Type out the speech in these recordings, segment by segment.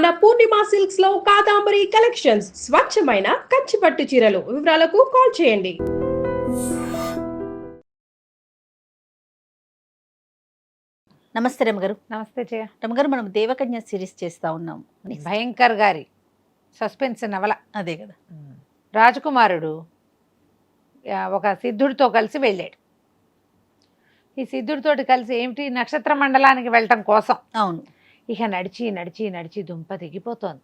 మన పూర్ణిమ సిల్క్స్ లో కాదాంబరి కలెక్షన్స్ స్వచ్ఛమైన కంచి పట్టు చీరలు. వివరాలకు కాల్ చేయండి. నమస్తే రమగారు. నమస్తే జయ. రమగారు, మనం దేవకన్య సిరీస్ చేస్తా ఉన్నాం. భయంకర్ గారి సస్పెన్స్ నవల. అదే కదా. రాజకుమారుడు ఒక సిద్ధుడితో కలిసి వెళ్ళాడు. ఈ సిద్ధుడితోటి కలిసి ఏమిటి, నక్షత్ర మండలానికి వెళ్ళటం కోసం. అవును. ఇక నడిచి నడిచి నడిచి దుంప దిగిపోతోంది.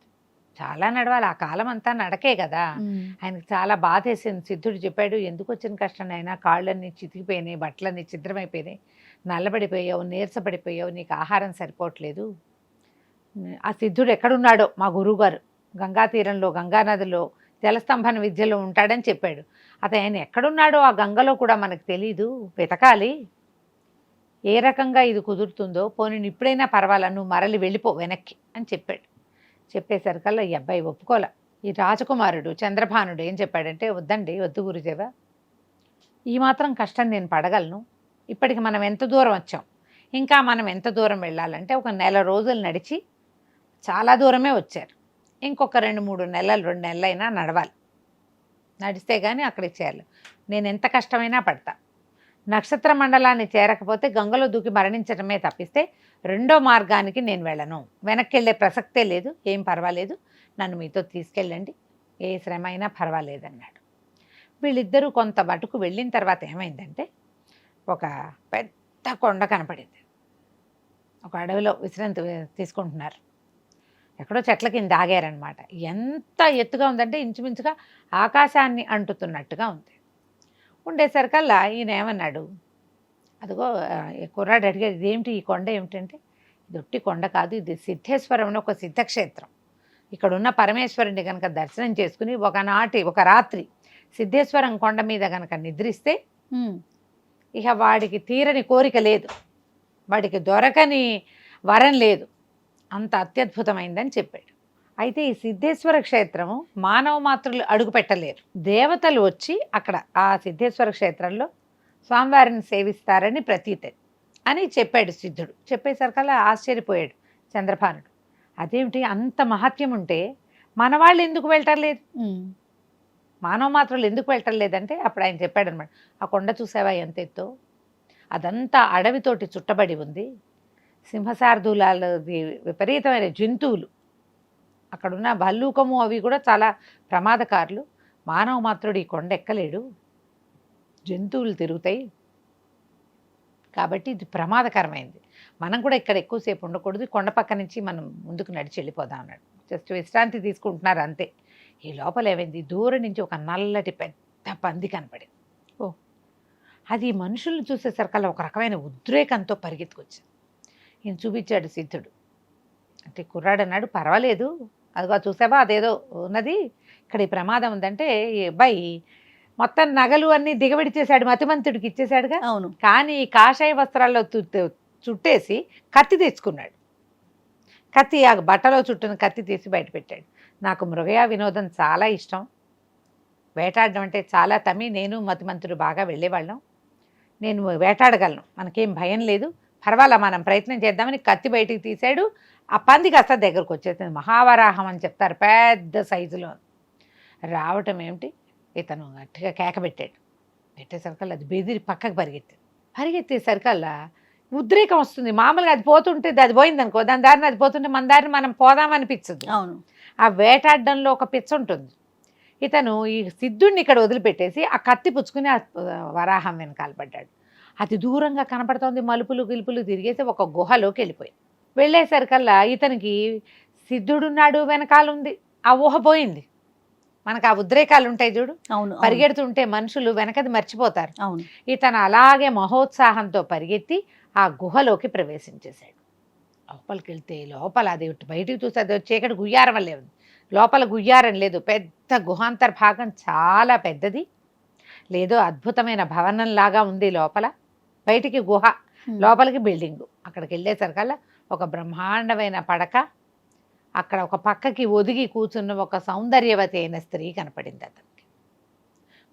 చాలా నడవాలి, ఆ కాలం అంతా నడకే కదా. ఆయనకు చాలా బాధ వేసింది. సిద్ధుడు చెప్పాడు, ఎందుకు వచ్చిన కష్టం అయినా, కాళ్ళన్నీ చితికిపోయినాయి, బట్టలన్నీ ఛిద్రమైపోయినాయి, నల్లబడిపోయావు, నీరసపడిపోయావు, నీకు ఆహారం సరిపోవట్లేదు. ఆ సిద్ధుడు ఎక్కడున్నాడో మా గురువుగారు గంగా తీరంలో, గంగానదిలో జలస్తంభన విద్యలో ఉంటాడని చెప్పాడు. ఆయన ఎక్కడున్నాడో ఆ గంగలో కూడా మనకు తెలీదు, వెతకాలి. ఏ రకంగా ఇది కుదురుతుందో, పోనీ ఇప్పుడైనా పర్వాలా, నువ్వు మరలి వెళ్ళిపో వెనక్కి అని చెప్పాడు. చెప్పేసరికల్లా ఈ అబ్బాయి ఒప్పుకోలే. ఈ రాజకుమారుడు చంద్రభానుడు ఏం చెప్పాడంటే, వద్దండి, వద్దు గురుదేవా, ఈ మాత్రం కష్టం నేను పడగలను. ఇప్పటికి మనం ఎంత దూరం వచ్చాం, ఇంకా మనం ఎంత దూరం వెళ్ళాలంటే ఒక 1 నెల రోజులు నడిచి చాలా దూరమే వచ్చారు. ఇంకొక 2-3 నెలలు, 2 నెలలైనా నడవాలి. నడిస్తే కానీ అక్కడికి చేయాలి. నేను ఎంత కష్టమైనా పడతా. నక్షత్ర మండలాన్ని చేరకపోతే గంగలో దూకి మరణించడమే తప్పిస్తే రెండో మార్గానికి నేను వెళ్ళను. వెనక్కి వెళ్ళే ప్రసక్తే లేదు. ఏం పర్వాలేదు, నన్ను మీతో తీసుకెళ్ళండి, ఏ శ్రమ అయినా పర్వాలేదన్నాడు. వీళ్ళిద్దరూ కొంత మటుకు వెళ్ళిన తర్వాత ఏమైందంటే, ఒక పెద్ద కొండ కనపడింది. ఒక అడవిలో విశ్రాంతి తీసుకుంటున్నారు. ఎక్కడో చెట్ల కింద ఆగారనమాట. ఎంత ఎత్తుగా ఉందంటే ఇంచుమించుగా ఆకాశాన్ని అంటుతున్నట్టుగా ఉంది. ఉండేసరికల్లా ఈయన ఏమన్నాడు, అదిగో కుర్రాడు అడిగాడు, ఇదేమిటి, ఈ కొండ ఏమిటంటే, ఇది ఒట్టి కొండ కాదు, ఇది సిద్ధేశ్వరం అని ఒక సిద్ధక్షేత్రం. ఇక్కడున్న పరమేశ్వరుని కనుక దర్శనం చేసుకుని ఒక రాత్రి సిద్ధేశ్వరం కొండ మీద కనుక నిద్రిస్తే ఇక వాడికి తీరని కోరిక లేదు, వాడికి దొరకని వరం లేదు, అంత అత్యద్భుతమైందని చెప్పాడు. అయితే ఈ సిద్ధేశ్వర క్షేత్రము మానవ మాత్రులు అడుగు పెట్టలేరు. దేవతలు వచ్చి అక్కడ ఆ సిద్ధేశ్వర క్షేత్రంలో స్వామివారిని సేవిస్తారని ప్రతీతి అని చెప్పాడు సిద్ధుడు. చెప్పేసరికల్లా ఆశ్చర్యపోయాడు చంద్రభానుడు. అదేమిటి, అంత మహత్యం ఉంటే మన వాళ్ళు ఎందుకు వెళ్ళటలేదు, మానవ మాత్రులు ఎందుకు వెళ్ళటలేదంటే అప్పుడు ఆయన చెప్పాడనమాట, ఆ కొండ చూసావా ఎంత ఎత్తో, అదంతా అడవితోటి చుట్టబడి ఉంది. సింహశార్దూలాలది విపరీతమైన జంతువులు, అక్కడున్న భల్లూకము అవి కూడా చాలా ప్రమాదకారులు. మానవ మాత్రుడు ఈ కొండ ఎక్కలేడు, జంతువులు తిరుగుతాయి, కాబట్టి ఇది ప్రమాదకరమైంది. మనం కూడా ఇక్కడ ఎక్కువసేపు ఉండకూడదు, కొండ పక్క నుంచి మనం ముందుకు నడిచి వెళ్ళిపోదాం అన్నాడు. జస్ట్ విశ్రాంతి తీసుకుంటున్నారు అంతే. ఈ లోపల ఏమైంది, దూరం నుంచి ఒక నల్లటి పెద్ద పంది కనపడింది. అది మనుషులను చూసేసరికల్లా ఒక రకమైన ఉద్రేకంతో పరిగెత్తుకొచ్చింది. ఈయన చూపించాడు సిద్ధుడు. అంటే కుర్రాడు అన్నాడు, పర్వాలేదు, అదిగో చూసావా అదేదో ఉన్నది, ఇక్కడ ఈ ప్రమాదం ఉందంటే ఈ అబ్బాయి మొత్తం నగలు అన్నీ దిగబెడిచేశాడు, మతిమంతుడికి ఇచ్చేశాడుగా. అవును. కానీ ఈ కాషాయ వస్త్రాల్లో చుట్టేసి కత్తి తెచ్చుకున్నాడు. కత్తి ఆ బట్టలో చుట్టిన కత్తి తీసి బయట పెట్టాడు. నాకు మృగయా వినోదం చాలా ఇష్టం, వేటాడడం అంటే చాలా నేను మతిమంతుడు బాగా వెళ్ళేవాళ్ళం, నేను వేటాడగలను, మనకేం భయం లేదు, పర్వాలా మనం ప్రయత్నం చేద్దామని కత్తి బయటికి తీశాడు. ఆ పంది కాస్త దగ్గరకు వచ్చేసింది. మహావరాహం అని చెప్తారు, పెద్ద సైజులో రావటం ఏమిటి, ఇతను గట్టిగా కేక పెట్టాడు. పెట్టేసరికల్లా అది బెదిరి పక్కకు పరిగెత్తేసరికల్లా ఉద్రేకం వస్తుంది. మామూలుగా అది పోతుంటే అది పోయింది అనుకో, దాని దారిని అది పోతుంటే మన దారిని మనం పోదామనిపించదు. అవును. ఆ వేటాడడంలో ఒక పిచ్చ ఉంటుంది. ఇతను ఈ సిద్ధుడిని ఇక్కడ వదిలిపెట్టేసి ఆ కత్తి పుచ్చుకుని ఆ వరాహం వెనకాల పడ్డాడు. అది దూరంగా కనపడుతోంది, మలుపులు గిలుపులు తిరిగేసి ఒక గుహలోకి వెళ్ళేసరికల్లా ఇతనికి సిద్ధుడున్నాడు, వెనకాలుంది, ఆ ఊహ పోయింది. మనకు ఆ ఉద్రేకాలు ఉంటాయి చూడు, అవును, పరిగెడుతుంటే మనుషులు వెనకది మర్చిపోతారు. అవును. ఇతను అలాగే మహోత్సాహంతో పరిగెత్తి ఆ గుహలోకి ప్రవేశించేశాడు. లోపలికి వెళ్తే లోపల అది బయటికి చూస్తే అది చీకటి గుయ్యారం వల్లే ఉంది, లోపల గుయ్యారం లేదు. పెద్ద గుహాంతర్భాగం చాలా పెద్దది, లేదో అద్భుతమైన భవనంలాగా ఉంది లోపల. బయటికి గుహ, లోపలికి బిల్డింగు. అక్కడికి వెళ్ళేసరికల్లా ఒక బ్రహ్మాండమైన పడక, అక్కడ ఒక పక్కకి ఒదిగి కూర్చున్న ఒక సౌందర్యవతి అయిన స్త్రీ కనపడింది అతనికి.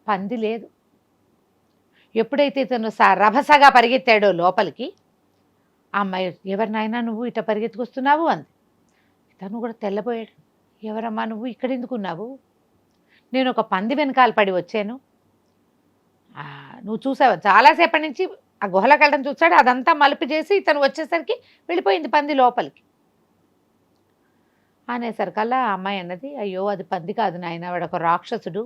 పంది లేదు. ఎప్పుడైతే ఇతను రభసగా పరిగెత్తాడో లోపలికి, ఆ అమ్మాయి, ఎవరినైనా నువ్వు ఇట పరిగెత్తుకొస్తున్నావు అంది. తను కూడా తెల్లబోయాడు. ఎవరమ్మా నువ్వు ఇక్కడ ఎందుకున్నావు? నేను ఒక పంది వెనకాల పడి వచ్చాను. నువ్వు చూసావా? చాలాసేపటి నుంచి ఆ గుహలోకి వెళ్ళడం చూస్తాడు. అదంతా మలుపు చేసి ఇతను వచ్చేసరికి వెళ్ళిపోయింది పంది లోపలికి. అనేసరికల్లా ఆ అమ్మాయి అన్నది, అయ్యో అది పంది కాదు నాయన, వాడు ఒక రాక్షసుడు,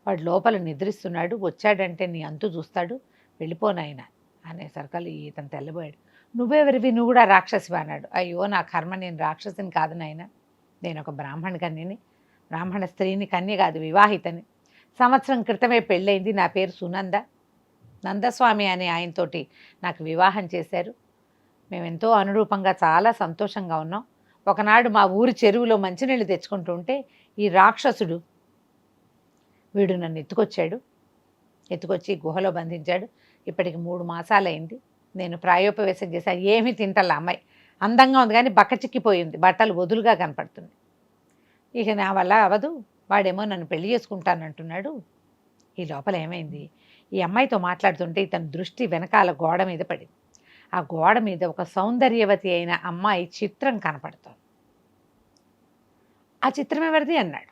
వాడు లోపల నిద్రిస్తున్నాడు, వచ్చాడంటే నీ అంతు చూస్తాడు, వెళ్ళిపోనాయన అనేసరికల్లా ఇతను తెల్లబోయాడు. నువ్వెవరివి? నువ్వు కూడా రాక్షసివి అన్నాడు. అయ్యో నా కర్మ, నేను రాక్షసిని కాదు నాయన, నేను ఒక బ్రాహ్మణ కన్యని, బ్రాహ్మణ స్త్రీని, కన్య కాదు వివాహితని. సంవత్సరం క్రితమే పెళ్ళయింది. నా పేరు సునంద. నందస్వామి అనే ఆయనతోటి నాకు వివాహం చేశారు. మేము ఎంతో అనురూపంగా చాలా సంతోషంగా ఉన్నాం. ఒకనాడు మా ఊరి చెరువులో మంచినీళ్ళు తెచ్చుకుంటూ ఉంటే ఈ రాక్షసుడు వీడు నన్ను ఎత్తుకొచ్చి గుహలో బంధించాడు. ఇప్పటికి 3 మాసాలైంది. నేను ప్రాయోపవేశం చేశాను. ఏమీ తింటల్లా అమ్మాయి. అందంగా ఉంది కానీ బక్కచిక్కిపోయింది, బట్టలు వదులుగా కనపడుతుంది. ఇక నా వల్ల అవదు, వాడేమో నన్ను పెళ్లి చేసుకుంటానంటున్నాడు. ఈ లోపల ఏమైంది, ఈ అమ్మాయితో మాట్లాడుతుంటే ఇతని దృష్టి వెనకాల గోడ మీద పడింది. ఆ గోడ మీద ఒక సౌందర్యవతి అయిన అమ్మాయి చిత్రం కనపడుతోంది. ఆ చిత్రం ఎవరిది అన్నాడు.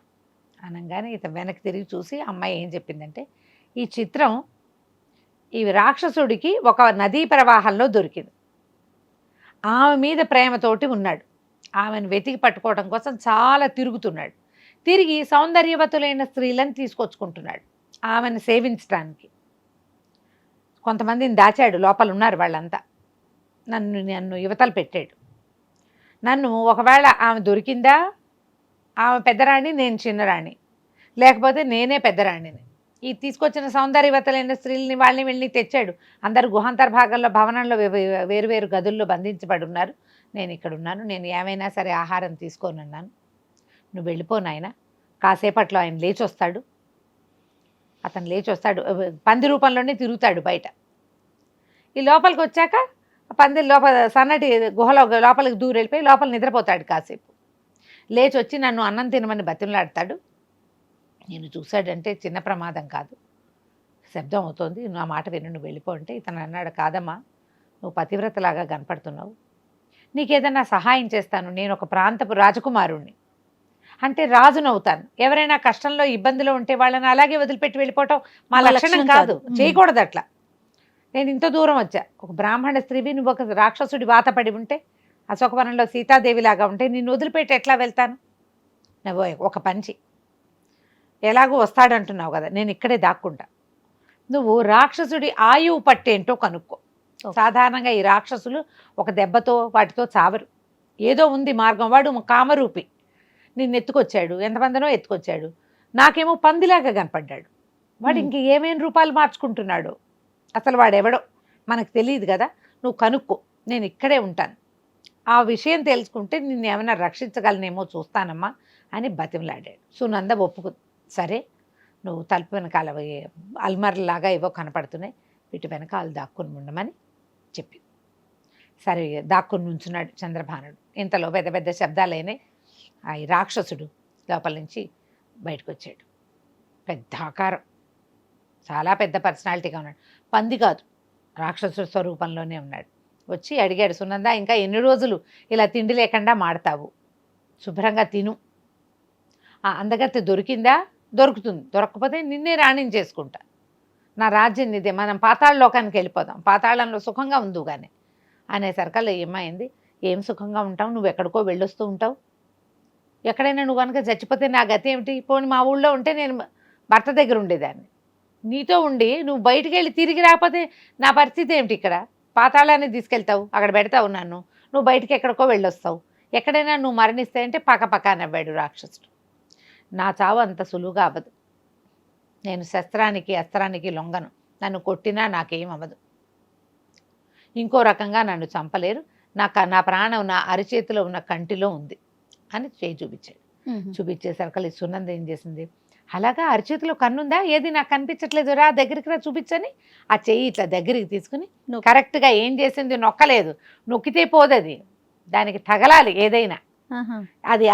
అనగానే ఇతను వెనక్కి తిరిగి చూసి అమ్మాయి ఏం చెప్పిందంటే, ఈ చిత్రం ఈ రాక్షసుడికి ఒక నదీ ప్రవాహంలో దొరికింది. ఆమె మీద ప్రేమతోటి ఉన్నాడు. ఆమెను వెతికి పట్టుకోవడం కోసం చాలా తిరుగుతున్నాడు. తిరిగి సౌందర్యవతులైన స్త్రీలను తీసుకొచ్చుకుంటున్నాడు ఆమెను సేవించడానికి. కొంతమందిని దాచాడు, లోపల ఉన్నారు వాళ్ళంతా. నన్ను యువతలు పెట్టాడు. నన్ను ఒకవేళ ఆమె దొరికిందా, ఆమె పెద్దరాణి, నేను చిన్నరాణి, లేకపోతే నేనే పెద్దరాణిని. ఈ తీసుకొచ్చిన సౌందర్యవతలైన స్త్రీలని వాళ్ళని వెళ్ళి తెచ్చాడు. అందరు గుహాంతర్భాగంలో భవనంలో వేరువేరు గదుల్లో బంధించబడి ఉన్నారు. నేను ఇక్కడ ఉన్నాను, నేను ఏమైనా సరే ఆహారం తీసుకొని ఉన్నాను, నువ్వు వెళ్ళిపోనాయన. కాసేపట్లో ఆయన లేచొస్తాడు. అతను లేచొస్తాడు, పంది రూపంలోనే తిరుగుతాడు బయట. ఈ లోపలికి వచ్చాక పంది లోపల సన్నటి గుహలో లోపలికి దూరం వెళ్ళిపోయి లోపల నిద్రపోతాడు. కాసేపు లేచి వచ్చి నన్ను అన్నం తినమని బతిమలాడతాడు. నేను చూశాడంటే చిన్న ప్రమాదం కాదు, శబ్దం అవుతోంది, నువ్వు ఆ మాట విను, నువ్వు వెళ్ళిపో అంటే ఇతను అన్నాడు, కాదమ్మా నువ్వు పతివ్రతలాగా కనపడుతున్నావు, నీకేదన్నా సహాయం చేస్తాను, నేను ఒక ప్రాంతపు రాజకుమారుణ్ణి, అంటే రాజునవుతాను. ఎవరైనా కష్టంలో ఇబ్బందిలో ఉంటే వాళ్ళని అలాగే వదిలిపెట్టి వెళ్ళిపోవటం మా లక్షణం కాదు, చేయకూడదు అట్లా. నేను ఇంత దూరం వచ్చా, ఒక బ్రాహ్మణ స్త్రీవి, నువ్వు ఒక రాక్షసుడి వాతపడి ఉంటే, అశోకవనంలో సీతాదేవిలాగా ఉంటే నిన్ను వదిలిపెట్టి ఎట్లా వెళ్తాను? నువ్వు ఒక పంచి ఎలాగో వస్తాడంటున్నావు కదా, నేను ఇక్కడే దాక్కుంటా. నువ్వు రాక్షసుడి ఆయువు పట్టేంటో కనుక్కో. సాధారణంగా ఈ రాక్షసులు ఒక దెబ్బతో వాటితో చావరు, ఏదో ఉంది మార్గం. వాడు కామరూపి, నిన్ను ఎత్తుకొచ్చాడు, ఎంతమందినో ఎత్తుకొచ్చాడు. నాకేమో పందిలాగా కనపడ్డాడు. వాడు ఇంక ఏమేం రూపాలు మార్చుకుంటున్నాడు, అసలు వాడెవడో మనకు తెలియదు కదా, నువ్వు కనుక్కో, నేను ఇక్కడే ఉంటాను. ఆ విషయం తెలుసుకుంటే నిన్ను ఏమైనా రక్షించగలనేమో చూస్తానమ్మా అని బతిమలాడాడు. సునంద ఒప్పుకుంది. సరే, నువ్వు తలుపు వెనకాల అల్మర్లాగా ఏవో కనపడుతున్నాయి, వీటి వెనకాల దాక్కుని ఉండమని చెప్పి సరే దాక్కుని నుంచున్నాడు చంద్రభానుడు. ఇంతలో పెద్ద పెద్ద శబ్దాలైనాయి. ఆ రాక్షసుడు లోపల నుంచి బయటకు వచ్చాడు. పెద్ద ఆకారం, చాలా పెద్ద పర్సనాలిటీగా ఉన్నాడు. పంది కాదు, రాక్షసుడు స్వరూపంలోనే ఉన్నాడు. వచ్చి అడిగాడు, సునంద ఇంకా ఎన్ని రోజులు ఇలా తిండి లేకుండా మాడతావు, శుభ్రంగా తిను. అందగత్తె దొరికిందా? దొరుకుతుంది, దొరకకపోతే నిన్నే రాణిని చేసుకుంటా, నా రాజ్యం నిదే, మనం పాతాళ లోకానికి వెళ్ళిపోదాం, పాతాళంలో సుఖంగా ఉందు కానీ అనేసరికల్లా ఏమైంది, ఏం సుఖంగా ఉంటావు, నువ్వు ఎక్కడికో వెళ్ళొస్తూ ఉంటావు, ఎక్కడైనా నువ్వు కనుక చచ్చిపోతే నా గతి ఏమిటి? పోనీ మా ఊళ్ళో ఉంటే నేను భర్త దగ్గర ఉండేదాన్ని, నీతో ఉండి నువ్వు బయటికి వెళ్ళి తిరిగి రాకపోతే నా పరిస్థితి ఏమిటి? ఇక్కడ పాతాళాన్ని తీసుకెళ్తావు, అక్కడ పెడతావు నన్ను, నువ్వు బయటికి ఎక్కడికో వెళ్ళొస్తావు, ఎక్కడైనా నువ్వు మరణిస్తే అంటే పక్క నవ్వాడు రాక్షసుడు. నా చావు అంత సులువుగా అవ్వదు, నేను శస్త్రానికి అస్త్రానికి లొంగను, నన్ను కొట్టినా నాకేం అవ్వదు, ఇంకో రకంగా నన్ను చంపలేరు, నా ప్రాణం నా అరిచేతిలో ఉన్న కంటిలో ఉంది అని చేయి చూపించాడు. చూపించేసరికి సునంద ఏం చేసింది, అలాగా అరిచేతిలో కన్నుందా, ఏది నాకు కనిపించట్లేదు, రా దగ్గరికి రా చూపించని ఆ చెయ్యి ఇట్లా దగ్గరికి తీసుకుని కరెక్ట్గా ఏం చేసింది, నొక్కలేదు, నొక్కితే పోదది, దానికి తగలాలి ఏదైనా. అది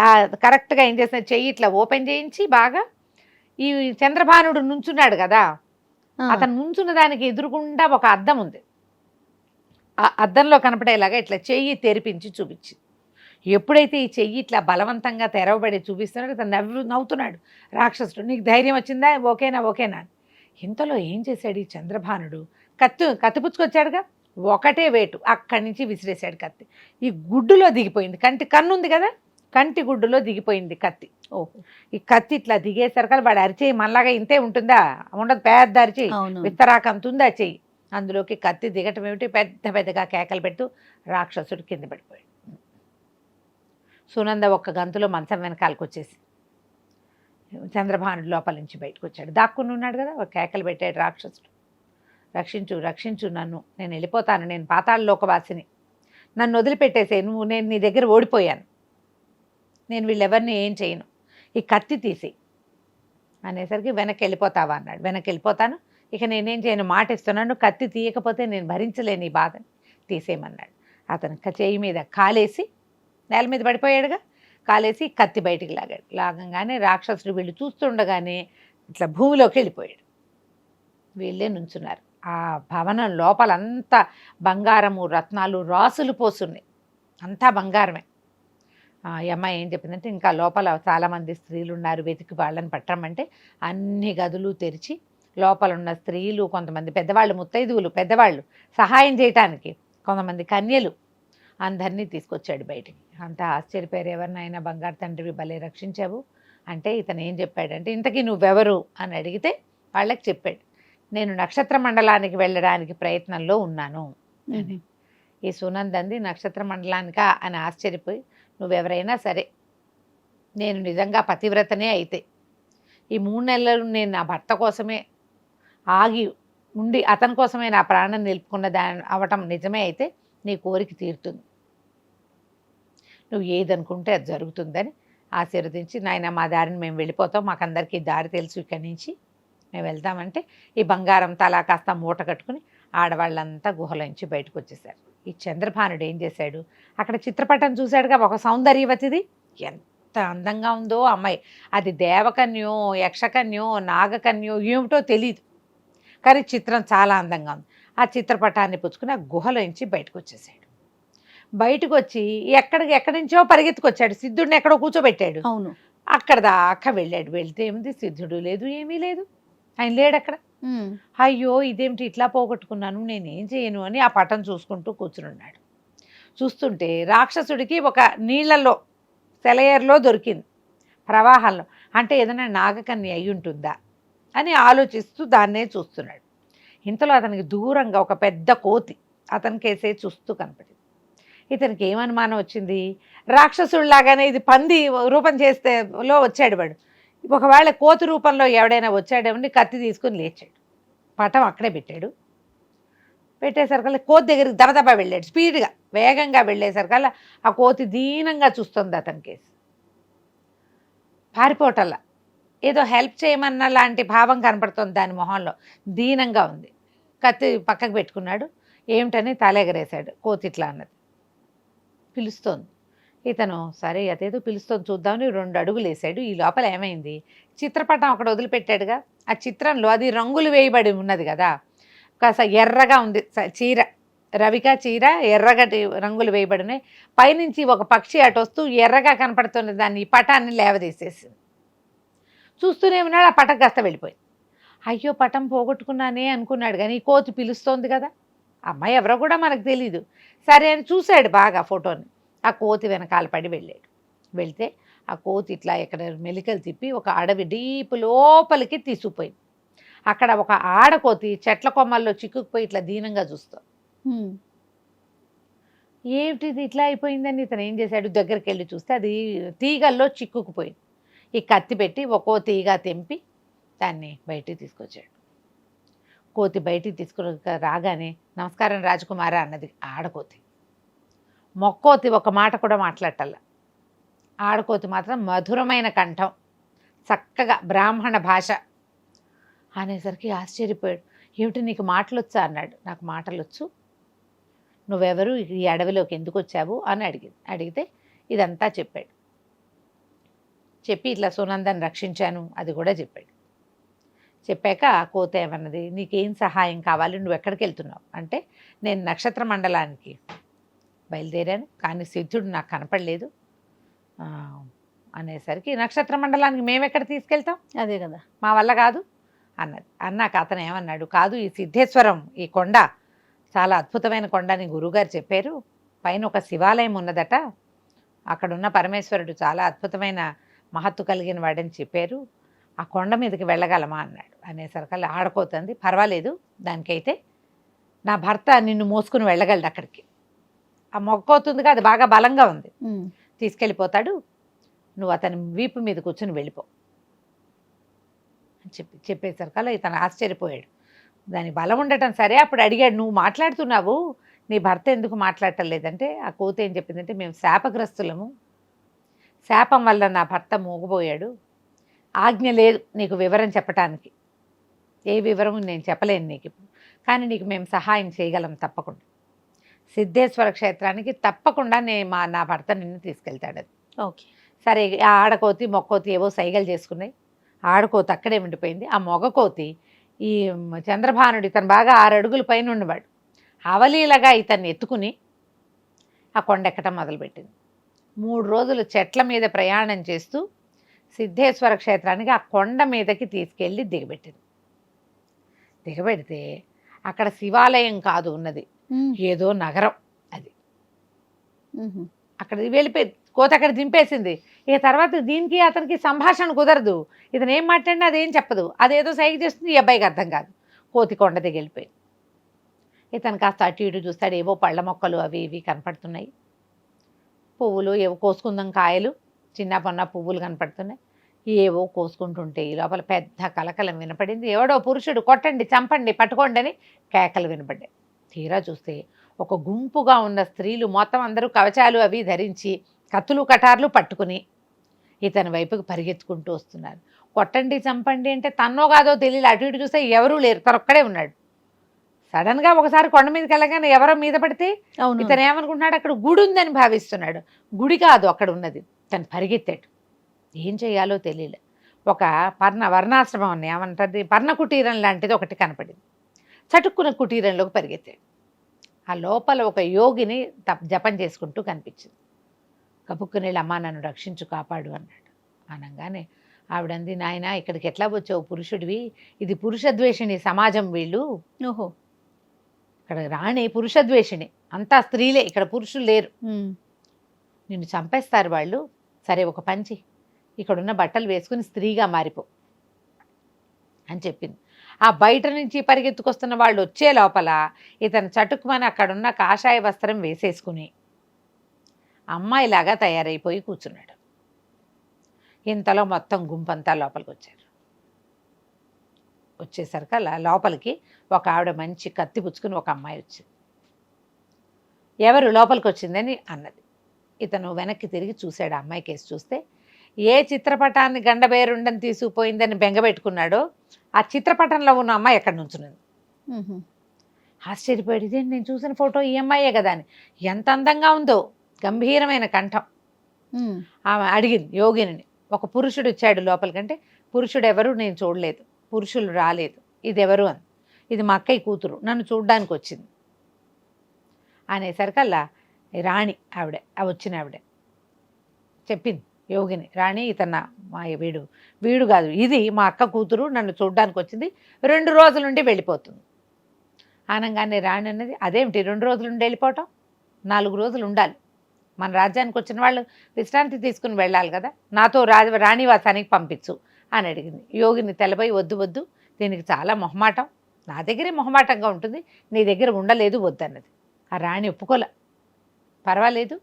కరెక్ట్గా ఏం చేసిన చెయ్యి ఇట్లా ఓపెన్ చేయించి బాగా, ఈ చంద్రభానుడు నుంచున్నాడు కదా, అతను నుంచున్న దానికి ఎదురుకుండా ఒక అద్దం ఉంది, ఆ అద్దంలో కనపడేలాగా ఇట్లా చెయ్యి తెరిపించి చూపించి, ఎప్పుడైతే ఈ చెయ్యి ఇట్లా బలవంతంగా తెరవబడి చూపిస్తున్నాడో తను నవ్వుతున్నాడు రాక్షసుడు. నీకు ధైర్యం వచ్చిందా, ఓకేనా. ఇంతలో ఏం చేశాడు ఈ చంద్రభానుడు, కత్తిపుచ్చుకొచ్చాడుగా, ఒకటే వేటు అక్కడి నుంచి విసిరేశాడు కత్తి. ఈ గుడ్డులో దిగిపోయింది, కన్ను ఉంది కదా, కంటి గుడ్డులో దిగిపోయింది కత్తి. ఓహో. ఈ కత్తి ఇట్లా దిగేసరికి వాడు అరిచేయి మనలాగా ఇంతే ఉంటుందా, ఉండదు, పెద్ద అరిచేయి, విత్తరాకంత ఉంది ఆ చెయ్యి. అందులోకి కత్తి దిగటం ఏమిటి, పెద్దగా కేకలు పెడుతూ రాక్షసుడు కింద పడిపోయాడు. సునంద ఒక్క గంతులో మంచం వెనకాలకు వచ్చేసి చంద్రభానుడు లోపల నుంచి బయటకు వచ్చాడు. దాక్కుని ఉన్నాడు కదా, ఒక కేకలు పెట్టాడు రాక్షసుడు, రక్షించు నన్ను, నేను వెళ్ళిపోతాను, నేను పాతాళలోకవాసిని, నన్ను వదిలిపెట్టేసే, నేను నీ దగ్గర ఓడిపోయాను, నేను వీళ్ళెవరిని ఏం చేయను, ఈ కత్తి తీసి అనేసరికి వెనక్కి వెళ్ళిపోతావా అన్నాడు. వెనక్కి వెళ్ళిపోతాను, ఇక నేనేం చేయను, మాట ఇస్తున్నాను, కత్తి తీయకపోతే నేను భరించలేని ఈ బాధని, తీసేయమన్నాడు. అతను చేయి మీద కాలేసి నేల మీద పడిపోయాడుగా, కాలేసి కత్తి బయటికి లాగాడు. లాగంగానే రాక్షసుడు వీళ్ళు చూస్తుండగానే ఇట్లా భూమిలోకి వెళ్ళిపోయాడు. వీళ్ళే నుంచున్నారు. ఆ భవనం లోపలంతా బంగారము, రత్నాలు, రాసులు పోసున్నాయి, అంతా బంగారమే. ఈ అమ్మాయి ఏం చెప్పిందంటే, ఇంకా లోపల చాలామంది స్త్రీలు ఉన్నారు, వెతికి వాళ్ళని పట్టమంటే అన్ని గదులు తెరిచి లోపల ఉన్న స్త్రీలు, కొంతమంది పెద్దవాళ్ళు, ముత్తైదువులు, పెద్దవాళ్ళు సహాయం చేయటానికి, కొంతమంది కన్యలు, అందరినీ తీసుకొచ్చాడు బయటికి. అంతా ఆశ్చర్యపోయారు, ఎవరినైనా బంగారు తండ్రివి భలే రక్షించావు అంటే ఇతను ఏం చెప్పాడంటే, ఇంతకీ నువ్వెవరు అని అడిగితే వాళ్ళకి చెప్పాడు, నేను నక్షత్ర మండలానికి వెళ్ళడానికి ప్రయత్నంలో ఉన్నాను అని. ఈ సునందంది నక్షత్ర మండలానికా అని ఆశ్చర్యపోయి, నువ్వెవరైనా సరే, నేను నిజంగా పతివ్రతనే అయితే ఈ 3 నెలలు నేను నా భర్త కోసమే ఆగి ఉండి అతని కోసమే నా ప్రాణం నిలుపుకున్న అవటం నిజమే అయితే నీ కోరిక తీరుతుంది, నువ్వు ఏదనుకుంటే అది జరుగుతుందని ఆశీర్వదించి, నాయన మా దారిని మేము వెళ్ళిపోతాం, మాకందరికీ దారి తెలుసు, ఇక్కడి నుంచి మేము వెళ్తామంటే ఈ బంగారం తలా కాస్త మూట కట్టుకుని ఆడవాళ్ళంతా గుహలోంచి బయటకు వచ్చేసారు. ఈ చంద్రభానుడు ఏం చేశాడు, అక్కడ చిత్రపటం చూశాడుగా, ఒక సౌందర్యవతిది, ఎంత అందంగా ఉందో అమ్మాయి, అది దేవకన్యో, యక్షకన్యో, నాగకన్యో ఏమిటో తెలియదు, కానీ చిత్రం చాలా అందంగా ఉంది. ఆ చిత్రపటాన్ని పుచ్చుకుని ఆ గుహలోంచి బయటకు వచ్చేసాడు. బయటకు వచ్చి ఎక్కడి నుంచో పరిగెత్తుకొచ్చాడు, సిద్ధుడిని ఎక్కడో కూర్చోబెట్టాడు. అవును. అక్కడ దాకా వెళ్ళాడు. వెళ్తే ఏమిటి, సిద్ధుడు లేదు, ఏమీ లేదు, ఆయన లేడు అక్కడ. అయ్యో ఇదేమిటి ఇట్లా పోగొట్టుకున్నాను, నేనేం చేయను అని ఆ పటం చూసుకుంటూ కూర్చున్నాడు. చూస్తుంటే రాక్షసుడికి ఒక నీళ్లలో సెలయేరులో దొరికింది, ప్రవాహంలో, అంటే ఏదైనా నాగకన్య అయి ఉంటుందా అని ఆలోచిస్తూ దాన్నే చూస్తున్నాడు. ఇంతలో అతనికి దూరంగా ఒక పెద్ద కోతి అతనికేసే చూస్తూ కనపడింది. ఇతనికి ఏమనుమానం వచ్చింది, రాక్షసుడిలాగానే ఇది పంది రూపం లో వచ్చాడు వాడు, ఒకవేళ కోతి రూపంలో ఎవడైనా వచ్చాడేమని కత్తి తీసుకుని లేచాడు, పటం అక్కడే పెట్టాడు. పెట్టేసరికల్లా కోతి దగ్గరికి దబదబా వెళ్ళాడు, స్పీడ్గా వేగంగా వెళ్ళేసరికల్లా ఆ కోతి దీనంగా చూస్తుంది అతనికేసి, పారిపోవటల్లా ఏదో హెల్ప్ చేయమన్న లాంటి భావం కనపడుతుంది దాని మొహంలో, దీనంగా ఉంది. కత్తి పక్కకు పెట్టుకున్నాడు, ఏమిటని తలెగరేశాడు. కోతి ఇట్లా అన్నది, పిలుస్తోంది. ఇతను సరే అదేదో పిలుస్తోంది చూద్దామని 2 అడుగులు వేసాడు. ఈ లోపల ఏమైంది, చిత్రపటం అక్కడ వదిలిపెట్టాడుగా, ఆ చిత్రంలో అది రంగులు వేయబడి ఉన్నది కదా, కాస్త ఎర్రగా ఉంది చీర, రవిక చీర ఎర్రగా రంగులు వేయబడినాయి. పైనుంచి ఒక పక్షి అటు వస్తూ ఎర్రగా కనపడుతున్న దాన్ని, ఈ పటాన్ని లేవదీసేసింది. చూస్తూనే ఉన్నాడు, ఆ పటం కాస్త వెళ్ళిపోయింది. అయ్యో పటం పోగొట్టుకున్నానే అనుకున్నాడు, కానీ ఈ కోతి పిలుస్తోంది కదా, అమ్మాయి ఎవరో కూడా మనకు తెలీదు. సరే అని చూశాడు బాగా ఫోటోని, ఆ కోతి వెనకాల పడి వెళ్ళాడు. వెళ్తే ఆ కోతి ఇట్లా ఎక్కడ మెలికలు తిప్పి ఒక అడవి డీప్ లోపలికి తీసుకుపోయింది. అక్కడ ఒక ఆడకోతి చెట్ల కొమ్మల్లో చిక్కుకుపోయి ఇట్లా దీనంగా చూస్తాం. ఏమిటిది ఇట్లా అయిపోయిందని ఇతను ఏం చేశాడు, దగ్గరికి వెళ్ళి చూస్తే అది తీగల్లో చిక్కుకుపోయింది. ఈ కత్తి పెట్టి ఒక్కో తీగ తెంపి దాన్ని బయటికి తీసుకొచ్చాడు. కోతి బయటికి తీసుకుని రాగానే నమస్కారం రాజకుమార అన్నది ఆడకోతి. మొక్కోతి ఒక మాట కూడా మాట్లాడాల, ఆడకోతి మాత్రం మధురమైన కంఠం, చక్కగా బ్రాహ్మణ భాష అనేసరికి ఆశ్చర్యపోయాడు. ఏమిటి నీకు మాటలు వచ్చా అన్నాడు. నాకు మాటలు వచ్చు, నువ్వెవరు, ఈ అడవిలోకి ఎందుకు వచ్చావు అని అడిగితే ఇదంతా చెప్పాడు. చెప్పి ఇట్లా సునందని రక్షించాను అది కూడా చెప్పాడు. చెప్పాక ఆ కోత ఏమన్నది, నీకేం సహాయం కావాలి, నువ్వు ఎక్కడికి వెళ్తున్నావు అంటే, నేను నక్షత్ర మండలానికి బయలుదేరాను, కానీ సిద్ధుడు నాకు కనపడలేదు ఆ, అనేసరికి నక్షత్ర మండలానికి మేమెక్కడ తీసుకెళ్తాం, అదే కదా. మా వల్ల కాదు అన్నది. అన్నాక అతను ఏమన్నాడు, కాదు ఈ సిద్ధేశ్వరం ఈ కొండ చాలా అద్భుతమైన కొండ అని గురువుగారు చెప్పారు, పైన ఒక శివాలయం ఉన్నదట, అక్కడున్న పరమేశ్వరుడు చాలా అద్భుతమైన మహత్తు కలిగిన వాడని చెప్పారు, ఆ కొండ మీదకి వెళ్ళగలమా అన్నాడు. అనేసరికల్లా ఆడుకోతుంది, పర్వాలేదు దానికైతే నా భర్త నిన్ను మోసుకుని వెళ్ళగలడు అక్కడికి, ఆ మొక్కోతుందిగా అది బాగా బలంగా ఉంది, తీసుకెళ్ళిపోతాడు, నువ్వు అతని వీపు మీద కూర్చొని వెళ్ళిపో అని చెప్పేసరికల్లా ఇతను ఆశ్చర్యపోయాడు. దాని బలం ఉండటం సరే. అప్పుడు అడిగాడు, నువ్వు మాట్లాడుతున్నావు, నీ భర్త ఎందుకు మాట్లాడటం లేదంటే ఆ కోతి ఏం చెప్పిందంటే, మేము శాపగ్రస్తులము, శాపం వల్ల నా భర్త మూగబోయాడు, ఆజ్ఞ లేదు నీకు వివరం చెప్పటానికి, ఏ వివరము నేను చెప్పలేను నీకు ఇప్పుడు, కానీ నీకు మేము సహాయం చేయగలం తప్పకుండా, సిద్ధేశ్వర క్షేత్రానికి తప్పకుండా నా భర్త నిన్ను తీసుకెళ్తాడు. అది ఓకే. సరే, ఆ ఆడకోతి మొక్కోతి ఏవో సైగలు చేసుకున్నాయి, ఆడకోతి అక్కడే ఉండిపోయింది. ఆ మొగకోతి ఈ చంద్రభానుడు ఇతను బాగా 6 అడుగుల పైన ఉన్నవాడు, అవలీలగా ఇతన్ని ఎత్తుకుని ఆ కొండెక్కటం మొదలుపెట్టింది. 3 రోజులు చెట్ల మీద ప్రయాణం చేస్తూ సిద్ధేశ్వర క్షేత్రానికి ఆ కొండ మీదకి తీసుకెళ్ళి దిగబెడితే అక్కడ శివాలయం కాదు ఉన్నది, ఏదో నగరం. అది అక్కడ వెళ్ళిపోయి కోత అక్కడ దింపేసింది. ఇక తర్వాత దీనికి అతనికి సంభాషణ కుదరదు, ఇతను ఏం మాట్లాడినా అదేం చెప్పదు, అదేదో సైగ చేస్తుంది, ఈ అబ్బాయికి అర్థం కాదు. కోతి కొండ దిగి వెళ్ళిపోయింది. ఇతను కాస్త అటు ఇటు చూస్తాడు, ఏవో పళ్ళ మొక్కలు అవి ఇవి కనపడుతున్నాయి, పువ్వులు ఏవో కోసుకుందాం, కాయలు చిన్న పొన్న పువ్వులు కనపడుతున్నాయి, ఏవో కోసుకుంటుంటే ఈ లోపల పెద్ద కలకలం వినపడింది. ఎవడో పురుషుడు కొట్టండి, చంపండి, పట్టుకోండి అని కేకలు వినపడ్డాయి. తీరా చూస్తే ఒక గుంపుగా ఉన్న స్త్రీలు మొత్తం అందరూ కవచాలు అవి ధరించి కత్తులు కటార్లు పట్టుకుని ఇతని వైపుకి పరిగెత్తుకుంటూ వస్తున్నారు. కొట్టండి చంపండి అంటే తన్నో కాదో తెలియదు, అటు ఇటు చూస్తే ఎవరూ లేరు, తనొక్కడే ఉన్నాడు. సడన్గా ఒకసారి కొండ మీదకి వెళ్ళగానే ఎవరో మీద పడితే ఇతను ఏమనుకుంటున్నాడు, అక్కడ గుడి ఉందని భావిస్తున్నాడు. గుడి కాదు అక్కడ ఉన్నది. తను పరిగెత్తాడు, ఏం చేయాలో తెలియలే. ఒక వర్ణాశ్రమం ఏమంటుంది, పర్ణ కుటీరం లాంటిది ఒకటి కనపడింది. చటుక్కున కుటీరంలోకి పరిగెత్తాడు. ఆ లోపల ఒక యోగిని జపం చేసుకుంటూ కనిపించింది. కపుక్కుని అమ్మా నన్ను రక్షించు, కాపాడు అన్నాడు. అనగానే ఆవిడంది, నాయన ఇక్కడికి ఎట్లా వచ్చావు, పురుషుడివి, ఇది పురుషద్వేషిణి సమాజం, వీళ్ళు ఓహో ఇక్కడ రాణి పురుషద్వేషిణి, అంతా స్త్రీలే, ఇక్కడ పురుషులు లేరు, నిన్ను చంపేస్తారు వాళ్ళు. సరే ఒక పంచి ఇక్కడున్న బట్టలు వేసుకుని స్త్రీగా మారిపో అని చెప్పింది. ఆ బయట నుంచి పరిగెత్తుకొస్తున్న వాళ్ళు వచ్చే లోపల ఇతను చటుకుమని అక్కడున్న కాషాయ వస్త్రం వేసేసుకుని అమ్మాయిలాగా తయారైపోయి కూర్చున్నాడు. ఇంతలో మొత్తం గుంపంతా లోపలికి వచ్చారు. వచ్చేసరికల్లా లోపలికి ఒక ఆవిడ మంచి కత్తి పుచ్చుకుని ఒక అమ్మాయి వచ్చింది. ఎవరు లోపలికి వచ్చిందని అన్నది. ఇతను వెనక్కి తిరిగి చూశాడు. అమ్మాయి కేసు చూస్తే ఏ చిత్రపటాన్ని గండబేరుండని తీసుకుపోయిందని బెంగబెట్టుకున్నాడో ఆ చిత్రపటంలో ఉన్న అమ్మాయి ఎక్కడి నుంచున్నది. ఆశ్చర్యపోయాడు, ఇదేంటి నేను చూసిన ఫోటో ఈ అమ్మాయే కదా అని. ఎంత అందంగా ఉందో, గంభీరమైన కంఠం. ఆమె అడిగింది యోగిని, ఒక పురుషుడు వచ్చాడు లోపలికంటే, పురుషుడు ఎవరు నేను చూడలేదు, పురుషులు రాలేదు, ఇది ఎవరు అని. ఇది మా అక్కయ్య కూతురు, నన్ను చూడ్డానికి వచ్చింది అనేసరికల్లా రాణి ఆవిడ, వచ్చిన ఆవిడ చెప్పింది యోగిని, రాణి ఇతన్న మా వీడు కాదు, ఇది మా అక్క కూతురు, నన్ను చూడ్డానికి వచ్చింది, 2 రోజుల నుండి వెళ్ళిపోతుంది అనగానే రాణి అన్నది, అదేమిటి 2 రోజుల నుండి వెళ్ళిపోవటం, 4 రోజులు ఉండాలి, మన రాజ్యానికి వచ్చిన వాళ్ళు విశ్రాంతి తీసుకుని వెళ్ళాలి కదా, నాతో రాణివాసానికి పంపించు అని అడిగింది. యోగిని తెల్లబోయి, వద్దు వద్దు, దీనికి చాలా మొహమాటం, నా దగ్గరే మొహమాటంగా ఉంటుంది, నీ దగ్గర ఉండలేదు వద్దన్నది. ఆ రాణి ఒప్పుకోలే, పర్వాలేదు,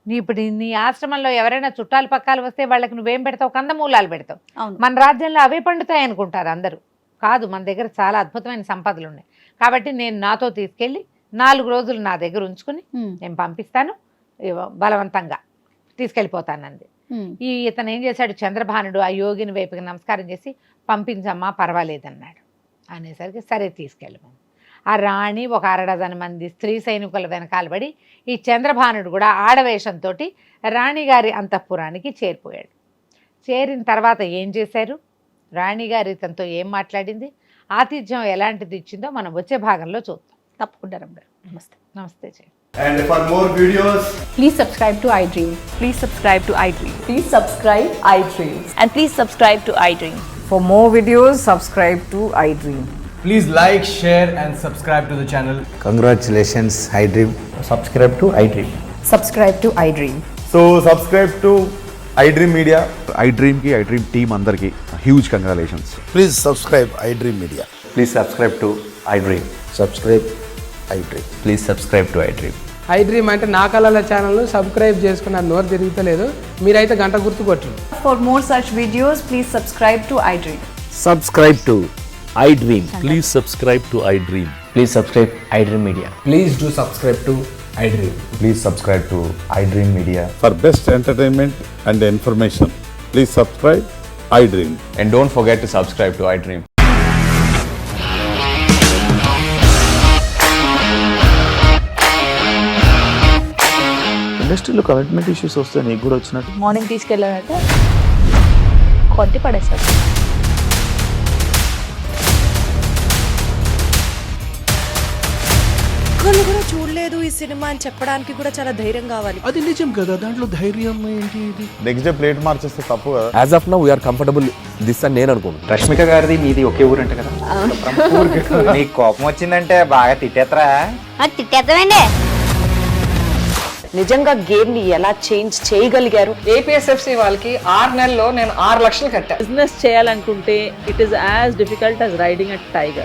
ఇప్పుడు నీ ఆశ్రమంలో ఎవరైనా చుట్టాలు పక్కాలు వస్తే వాళ్ళకి నువ్వేం పెడతావు, కందమూలాలు పెడతావు, మన రాజ్యంలో అవే పండుతాయి అనుకుంటారు అందరూ. కాదు, మన దగ్గర చాలా అద్భుతమైన సంపదలు ఉన్నాయి, కాబట్టి నేను నాతో తీసుకెళ్ళి 4 రోజులు నా దగ్గర ఉంచుకుని నేను పంపిస్తాను, బలవంతంగా తీసుకెళ్ళిపోతానంది. ఇతను ఏం చేశాడు, చంద్రభానుడు ఆ యోగిని వైపుకి నమస్కారం చేసి, పంపించమ్మా పర్వాలేదన్నాడు. అనేసరికి సరే తీసుకెళ్ళమని ఆ రాణి ఒక 6 డజన్ మంది స్త్రీ సైనికుల వెనకాలబడి ఈ చంద్రభానుడు కూడా ఆడవేషంతో రాణిగారి అంతఃపురానికి చేరిపోయాడు. చేరిన తర్వాత ఏం చేశారు, రాణిగారి ఇతనితో ఏం మాట్లాడింది, ఆతిథ్యం ఎలాంటిది ఇచ్చిందో మనం వచ్చే భాగంలో చూద్దాం. తప్పకుండా రమ్మ గారు. నమస్తే. నమస్తే. And for more videos, Please subscribe to iDream. Please subscribe to iDream. Please subscribe iDream. And please subscribe to iDream. For more videos, subscribe to iDream. Please like, share and subscribe to the channel. Congratulations, iDream. Subscribe to iDream. Subscribe to iDream. so subscribe to iDream Media. iDream team andarki huge congratulations. Please subscribe iDream Media. Please subscribe to iDream. Subscribe iDream. Please subscribe to iDream. iDream అంటే నా కళల ఛానల్ను subscribe చేసుకున్న నోరు తిరుగుతలేదు, మీరైతే గంట గుర్తు కొట్టండి. For more such videos, please subscribe to iDream. Subscribe to iDream. Please subscribe to iDream. Please subscribe iDream Media. Please do subscribe to iDream. Please subscribe to iDream Media. For best entertainment and information, please subscribe iDream. And don't forget to subscribe to iDream. ఇండస్ట్రీలో commitment issues వస్తే నీకు కూడా వచ్చినట్టు morning తీసుకెళ్ళాలంటే కొట్టి పడేస్తారు. ఒక్కళ్ళు కూడా చూడలేదు ఈ సినిమా అని చెప్పడానికి కూడా చాలా ధైర్యం కావాలి. అది నిజం కదా, దాంట్లో ధైర్యం ఏంటి? ఇది నెక్స్ట్ డే ప్లేట్ మార్చేస్తే తప్పు కదా. As of now, we are comfortable this అని నేను అనుకుంటున్నాను. రష్మిక గారిది మీది ఒకే ఊరంట కదా. నీకు కోపం వచ్చిందంటే బాగా తిట్టేత్తరా? తిట్టేద్దామండి. నిజంగా గేమ్ ని ఎలా చేంజ్ చేయగలిగారు? ఏపీఎస్ఎఫ్సి వాళ్ళకి 6 నెలల్లో నేను 6 లక్షలు కట్టా. బిజినెస్ చేయాలనుకుంటే it is as difficult as riding a tiger.